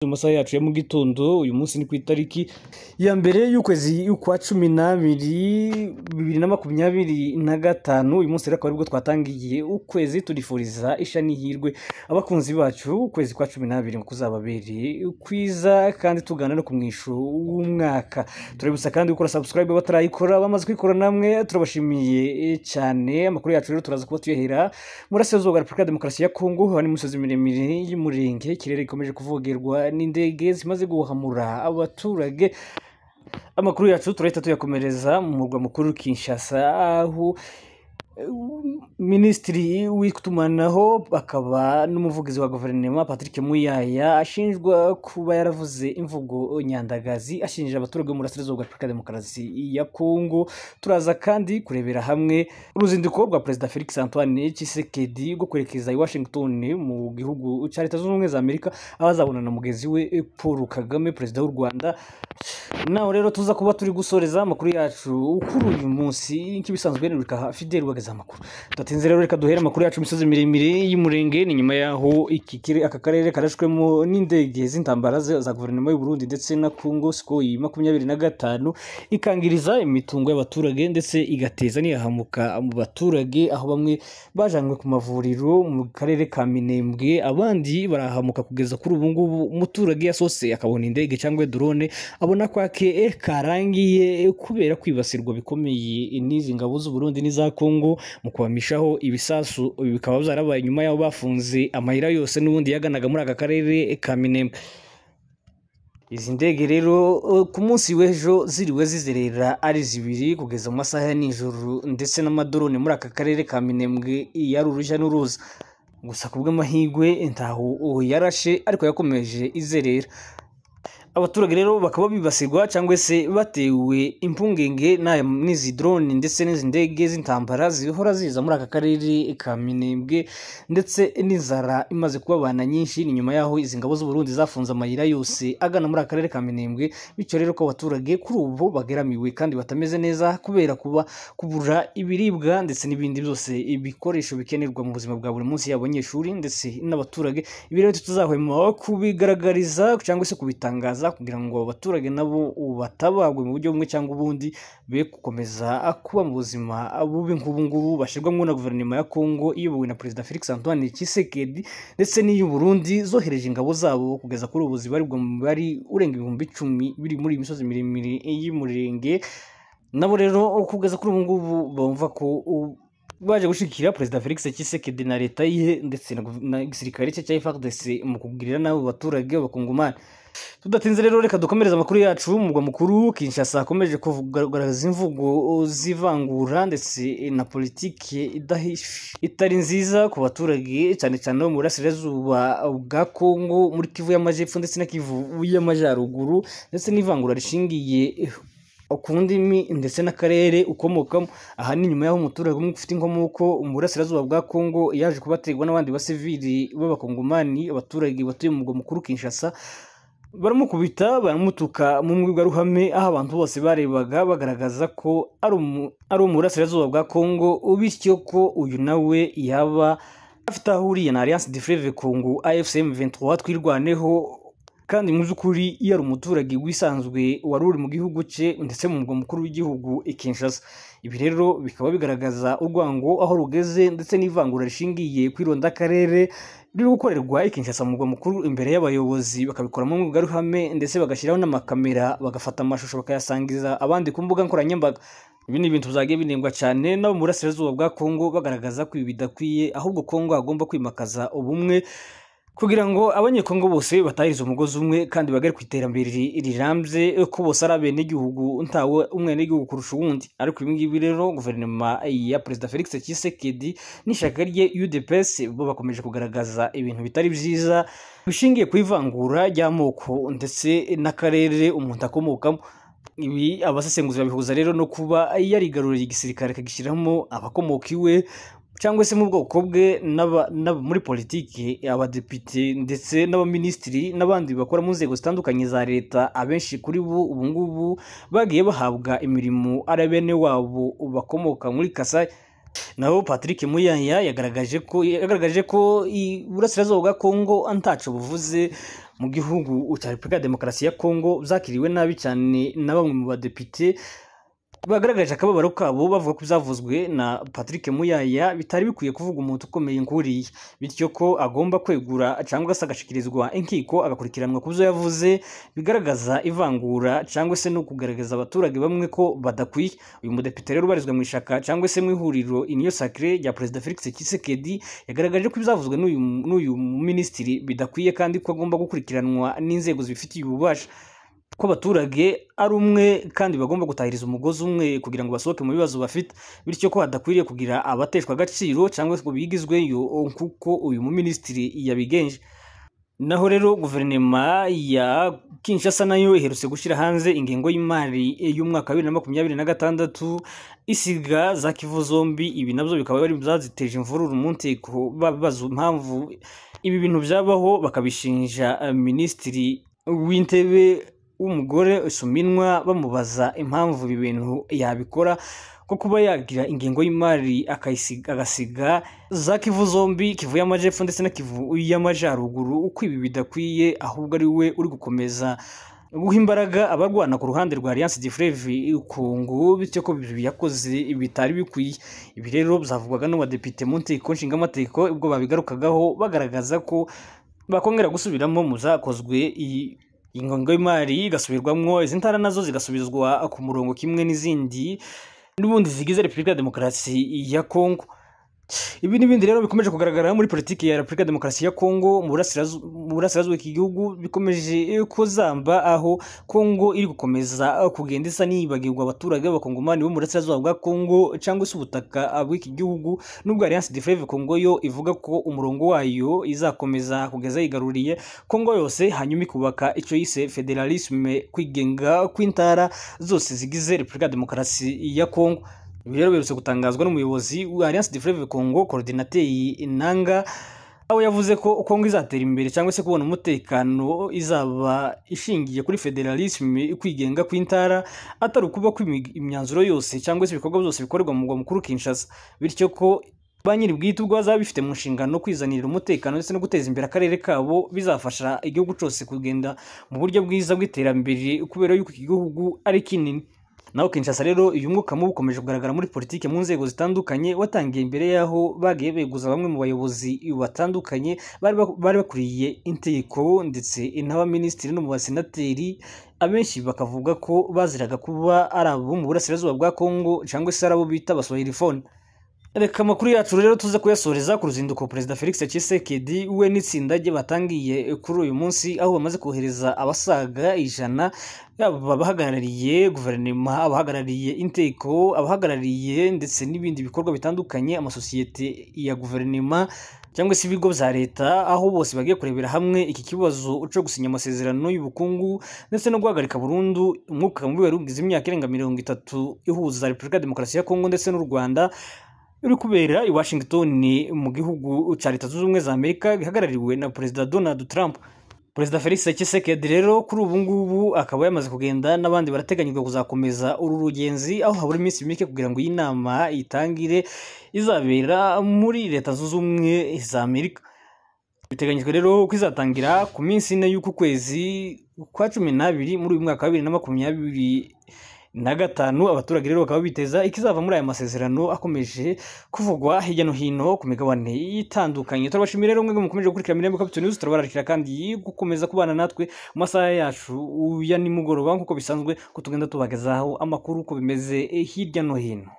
Amasaha yacu ya mu gitondo uyu munsi ni ku itariki ya mbere y'ukwezi kwa 12 2025. Uyu munsi rero akaba aribwo twatangiye ukwezi turifuriza isha n'ihirwe abakunzi bacu. Ukwezi kwa 12 ngo kuzababere kwiza kandi tugana no kumwisho w'umwaka. Turabutsa kandi gukora subscribe batarayikora, bamaze kwikora namwe turabashimiye cyane. Amakuru yacu rero turaza kuba tuyahera murasirazuba bwa Repubulika ya Demokarasi ya Kongo, hari imisozi miremire y'umurenge, ikirere gikomeje kuvogerwa n'indege zimaze guhamura abaturage. Amakuru yacu turahita tuyakomereza mu murwa mukuru Kinshasa, aho Minisitiri w'itumanaho akaba n'umuvugizi wa guverinoma Patrick Muyaya ashinjwa kuba yaravuze imvugo nyandagazi ashinja abaturage mu burasirazuba bwa Repubulika ya Demokarasi ya Kongo. Turaza kandi kurebera hamwe uruzinduko rwa Perezida Felix Antoine Tshisekedi rwo kwerekeza i Washington mu gihugu cya Leta Zunze Ubumwe za Amerika, aho azabonana na mugenzi we Paul Kagame, perezida w'u Rwanda. Naho rero tuza kuba turi gusoreza amakuru yacu kuri uyu munsi nk'ibisanzwe n'urika Fidel wageze amakuru. Tudatinze rero reka duhere amakuru yacu imisozi miremire y'umurenge. Ni nyuma yaho aka karere karashwemo n'indege z'intambara za guverinoma y'u Burundi ndetse na Kongo Sukhoi 25 ikangiriza imitungo y'abaturage ndetse igateza n'ihahamuka mu baturage, aho bamwe bajanywe ku mavuriro mu karere ka Minembwe, abandi barahamuka kugeza kuri ubu ngubu umuturage yasose akabona indege cyangwa drone abona kwake karangiye kubera kwibasirwa bikomeye n'izi ngabo z'u Burundi n'iza Kongo mu kubamishaho ibisasu. Bikaba byarabaye nyuma yaho bafunze amayira yose n'ubundi yaganaga muri aka karere ka Minembwe. Izi ndege rero ku munsi w'ejo ziriwe zizerera ari zibiri kugeza mu masaha ya nijoro, ndetse n'amadrone muri aka karere ka Minembwe yari urujya n'uruza. Gusa kubw'amahirwe ntaho yarashe ariko yakomeje izerera. Abaturage rero bakaba bibasirwa cyangwa se batewe impungenge n'izi drone ndetse n'izi ndege z'intambara zihora ziza muri aka karere ka Minembwe, ndetse n'inzara imaze kubabana nyinshi. Ni nyuma yaho izi ngabo z'u Burundi zafunze amayira yose agana muri aka karere ka Minembwe, bityo rero ko abaturage kuri ubu bageramiwe kandi batameze neza kubera kubura ibiribwa ndetse n'ibindi byose ibikoresho bikenerwa mu buzima bwa buri munsi y'abanyeshuri ndetse n'abaturage. Ibi rero tuzahwema kubigaragariza cyangwa se kubitangaza kugira ngo abaturage nabo batabagwe mu buryo bumwe cyangwa ubundi, be gukomeza kuba mu buzima bubi nk'ubu ngubu bashyirwamo na guverinoma ya Kongo iyobowe na Perezida Felix Antoine Tshisekedi, ndetse n'iy'u Burundi zohereje ingabo zabo kugeza kuri ubu zibarirwa mu bari urenga 10,000 biri muri iyi misozi miremire y'umurenge. Nabo rero kugeza kuri ubu ngubu bumva ko baje gushikira Perezida Felix Tshisekedi na leta ye ndetse na gisirikare cye cya FARDC mu kugirira nabo baturage b'abakongomani. Tudatinze rero reka dukomereza amakuru yacu mu murwa mukuru Kinshasa, akomeje kugaragaza imvugo zivangura ndetse na politiki itari nziza ku baturage, cyane cyane mu burasirazuba bwa Kongo, muri Kivu y'Amajepfo ndetse na Kivu y'Amajyaruguru, ndetse n'ivangura rishingiye ku ndimi ndetse n'akarere ukomokamo. Aha ni nyuma yaho umuturage umwe ufite inkomoko mu burasirazuba bwa Kongo yaje kubaterwa n'abandi basivili b'abakongomani. Abaturage batuye mu murwa mukuru Kinshasa baramukubita baramutuka mu mbwirwaruhame, aho abantu bose barebaga bagaragaza ko ari mu burasirazuba bwa Kongo, bityo ko uyu nawe yaba afite aho ahuriye na Alliance des Fleuves Congo AFCM 23 twirwaneho, kandi mu by'ukuri yari umuturage wisanzwe wari uri mu gihugu cye ndetse mu murwa mukuru w'igihugu Kinshasa. Ibi rero bikaba bigaragaza urwango aho rugeze ndetse n'ivangura rishingiye kwironda akarere riri gukorerwa Kinshasa mu murwa mukuru imbere y'abayobozi, bakabikoramo mu mbwirwaruhame ndetse bagashyiraho n'amakamera, bagafata amashusho bakayasangiza abandi ku mbuga nkoranyambaga. Ibi ni ibintu byagiye binengwa cyane n'abo mu burasirazuba bwa Kongo bagaragaza ko ibi bidakwiye, ahubwo Kongo agomba kwimakaza ubumwe kugira ngo abanyekongo bose batahiriza umugozi umwe kandi bagere ku iterambere rirambye, ko bose ari abenegihugu ntawe umwenegihugu kurusha uwundi. Ariko ibi ngibi rero guverinoma ya Perezida Felix Tshisekedi n'ishyaka rye UDPS bo bakomeje kugaragaza ibintu bitari byiza bishingiye ku ivangura ry'amoko ndetse n'akarere umuntu akomokamo. Ibi abasesenguzi babihuza rero no kuba yarigaruriye igisirikare akagishyiramo abakomoka iwe cyangwa se mu bwoko bwe muri politiki, abadepite ndetse n'abaminisitiri n'abandi bakora mu nzego zitandukanye za leta. Abenshi kuri bo ubu ngubu bagiye bahabwa imirimo ari bene wabo bakomoka muri Kasai. naho Patrick Muyaya yagaragaje ko Burasirazuba bwa Kongo ntaco buvuze mu gihugu cya Repubulika ya Demokarasi ya Kongo, zakiriwe nabi cyane na bamwe mu badepite bagaragaje akababaro kabo bavuga ko byavuzwe na Patrick Muyaya bitari bikwiye kuvuga umuntu ukomeye nk'uriya, bityo ko agomba kwegura cyangwa se agashikirizwa inkiko agakurikiranwa ku byo yavuze bigaragaza ivangura cyangwa se no kugaragaza abaturage bamwe ko badakwiye. Uyu mudepite rero ubarizwa mu ishaka cyangwa se mu ihuriro Union Sacrée rya Perezida Felix Tshisekedi yagaragaje ko ibyavuzwe n'uyu minisitiri bidakwiye kandi ko agomba gukurikiranwa n'inzego zibifitiye ububasha, ko abaturage ari umwe kandi bagomba gutahiriza umugozi umwe kugira ngo basohoke mu bibazo bafite, bityo ko hadakwiriye kugira abateshwa agaciro cyangwa se ngo bigizweyo kuko uyu minisitiri yabigenje. Naho rero guverinoma ya Kinshasa nayo iherutse gushyira hanze ingengo y'imari y'umwaka wa 2026 isiga za Kivu zombi. Ibi nabyo bikaba bari byaziteje imvururu mu nteko, babaza impamvu ibi bintu byabaho, bakabishinja minisitiri w'intebe w'umugore Suminwa, bamubaza impamvu ibi bintu yabikora, ko kuba yagira ingengo y'imari agasiga za Kivu zombi, Kivu y'Amajepfo ndetse na Kivu y'Amajyaruguru, uko ibi bidakwiye, ahubwo ari we uri gukomeza guha imbaraga abarwana ku ruhande rwa Alliance du Fleuve Congo, bityo ko yakoze bitari bikwiye. Ibi rero byavugwaga n'abadepite mu nteko nshingamateko ubwo babigarukagaho, bagaragaza ko bakongera gusubiramo mu zakozwe ingengo y'imari igasubirwamwo, izi ntara nazo zigasubizwa ku murongo kimwe n'izindi n'ubundi zigize Repubulika ya Demokarasi ya Kongo. Ibi n'ibindi rero bikomeje kugaragara muri politiki ya Repubulika ya Demokarasi ya Kongo mu burasirazuba iki gihugu bikomeje kuzamba, aho Kongo iri gukomeza kugenda isa n'ibagirwa abaturage b'abakongomani bo mu burasirazuba bwa Kongo cyangwa se ubutaka bw'iki gihugu, nubwo Alliance du Fleuve Congo yo ivuga ko umurongo wayo izakomeza kugeza yigaruriye Kongo yose, hanyuma ikubaka icyo yise federalisme, kwigenga kw'intara zose zigize Repubulika ya Demokarasi ya Kongo. Ibi rero biherutse gutangazwa n'umuyobozi wa Alliance du Fleuve Congo, Coordinateur Nanga, aho yavuze ko Kongo izatera imbere cyangwa se kubona umutekano izaba ishingiye kuri federalisme, kwigenga kw'intara, atari ukuba kw'imyanzuro yose cyangwa se ibikorwa byose bikorerwa mu murwa mukuru Kinshasa, bityo ko ba nyiri bwite ubwo bazaba bifite mu nshingano kwizanira umutekano ndetse no guteza imbere akarere kabo, bizafasha igihugu cyose kugenda mu buryo bwiza bw'iterambere kubera yuko iki gihugu ari kinini. Naho Kinshasa rero uyu mwuka mubi ukomeje kugaragara muri politike mu nzego zitandukanye, watangiye imbere yaho bagiye beguza bamwe mu bayobozi batandukanye bari bakuriye inteko ndetse n'abaminisitiri no mu basenateri, abenshi bakavuga ko baziraga kuba ari abo mu burasirazuba bwa Kongo cyangwa se ari abo bita abaswahilifone. Reka amakuru yacu rero tuze kuyasoreza ku ruzinduko Perezida Felix Tshisekedi we n'itsinda rye batangiye kuri uyu munsi, aho bamaze kohereza abasaga 100, yaba abahagarariye guverinoma, abahagarariye inteko, abahagarariye ndetse n'ibindi bikorwa bitandukanye, amasosiyete ya guverinoma cyangwa se ibigo bya leta, aho bose bagiye kurebera hamwe iki kibazo cyo gusinya amasezerano y'ubukungu ndetse no guhagarika burundu umwuka mubi wari ugize imyaka irenga 30 ihuza Repubulika ya Demokarasi ya Kongo ndetse n'u Rwanda, uri kubera i Washington mu gihugu cya Leta Zunze Ubumwe za Amerika, gihagarariwe na Perezida Donald Trump. Perezida Felix Tshisekedi rero kuri ubu ngubu akaba yamaze kugenda, n'abandi barateganyijwe kuzakomeza uru rugenzi, aho habura iminsi mike kugira ngo iyi nama itangire, izabera muri Leta Zunze Ubumwe za Amerika. Biteganyijwe rero ko izatangira ku minsi 4 y'uku kwezi kwa 12 muri uyu mwaka wa 2025. Abaturage rero bakaba biteza ikizava muri aya masezerano akomeje kuvugwa hirya no hino ku migabane itandukanye. Turabashimira rero mwebwe mukomeje gukurikira Mirembe Capital News, turabararikira kandi gukomeza kubana natwe mu masaha yacu ya nimugoroba, nkuko bisanzwe ko tugenda tubagezaho amakuru uko bimeze hirya no hino.